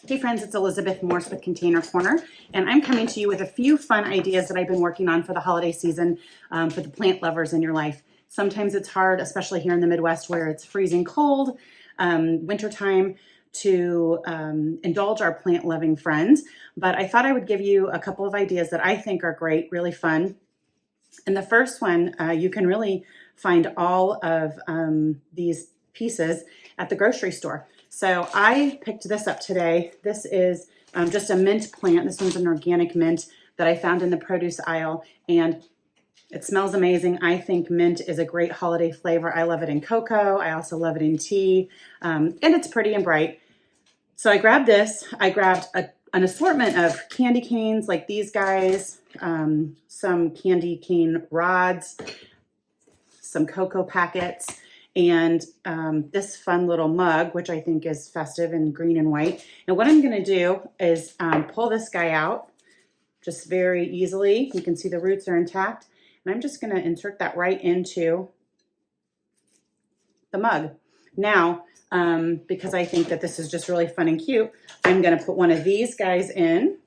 Hey friends, it's Elizabeth Morse with Container Corner, and I'm coming to you with a few fun ideas that I've been working on for the holiday season for the plant lovers in your life. Sometimes it's hard, especially here in the Midwest where it's freezing cold, wintertime, to indulge our plant loving friends. But I thought I would give you a couple of ideas that I think are great, really fun. And the first one, you can really find all of these pieces at the grocery store. So I picked this up today. This is just a mint plant. This one's an organic mint that I found in the produce aisle, and it smells amazing. I think mint is a great holiday flavor. I love it in cocoa. I also love it in tea, and it's pretty and bright. So I grabbed this. I grabbed an assortment of candy canes like these guys, some candy cane rods, some cocoa packets, and this fun little mug, which I think is festive in green and white. And what I'm going to do is pull this guy out just very easily. You can see the roots are intact. And I'm just going to insert that right into the mug. Now, because I think that this is just really fun and cute, I'm going to put one of these guys in,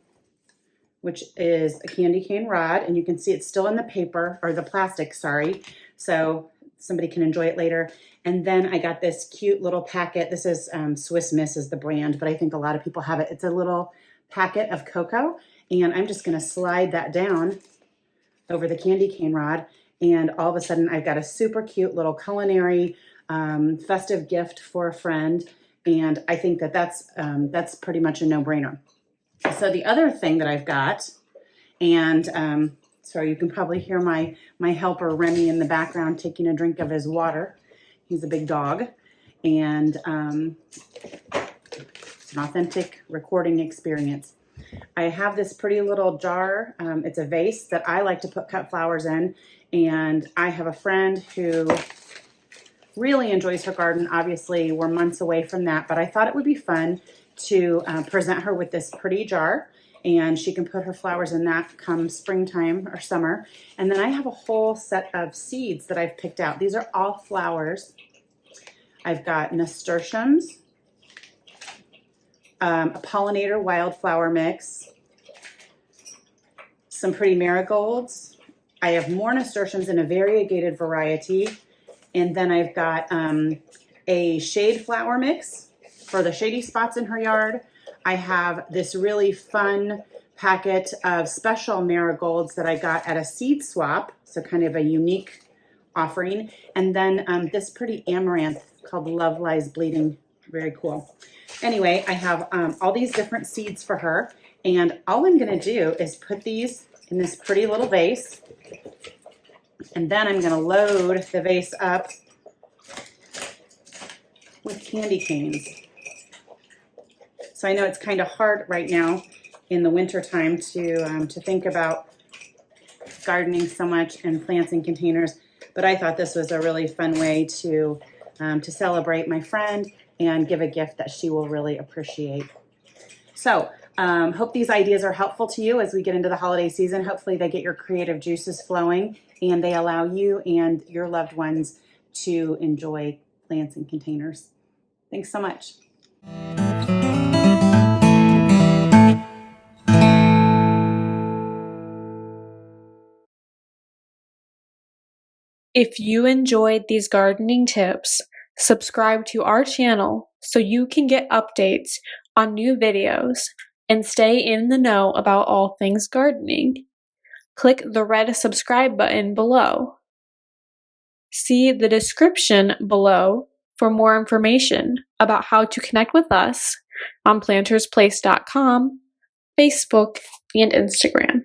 which is a candy cane rod. And you can see it's still in the paper, or the plastic, sorry. So somebody can enjoy it later. And then I got this cute little packet. This is Swiss Miss is the brand, but I think a lot of people have it. It's a little packet of cocoa, and I'm just going to slide that down over the candy cane rod. And all of a sudden I've got a super cute little culinary festive gift for a friend. And I think that that's pretty much a no-brainer. So the other thing that I've got, and sorry, you can probably hear my helper Remy in the background taking a drink of his water. He's a big dog, and it's an authentic recording experience. I have this pretty little jar. It's a vase that I like to put cut flowers in, and I have a friend who really enjoys her garden. Obviously, we're months away from that, but I thought it would be fun to present her with this pretty jar, and she can put her flowers in that come springtime or summer. And then I have a whole set of seeds that I've picked out. These are all flowers. I've got nasturtiums, a pollinator wildflower mix, some pretty marigolds. I have more nasturtiums in a variegated variety. And then I've got a shade flower mix for the shady spots in her yard. I have this really fun packet of special marigolds that I got at a seed swap, so kind of a unique offering. And then this pretty amaranth called Love Lies Bleeding, very cool. Anyway, I have all these different seeds for her, and all I'm gonna do is put these in this pretty little vase, and then I'm gonna load the vase up with candy canes. So I know it's kind of hard right now in the winter time to think about gardening so much and plants in containers, but I thought this was a really fun way to celebrate my friend and give a gift that she will really appreciate. So hope these ideas are helpful to you as we get into the holiday season. Hopefully they get your creative juices flowing and they allow you and your loved ones to enjoy plants in containers. Thanks so much. If you enjoyed these gardening tips, subscribe to our channel so you can get updates on new videos and stay in the know about all things gardening. Click the red subscribe button below. See the description below for more information about how to connect with us on plantersplace.com, Facebook, and Instagram.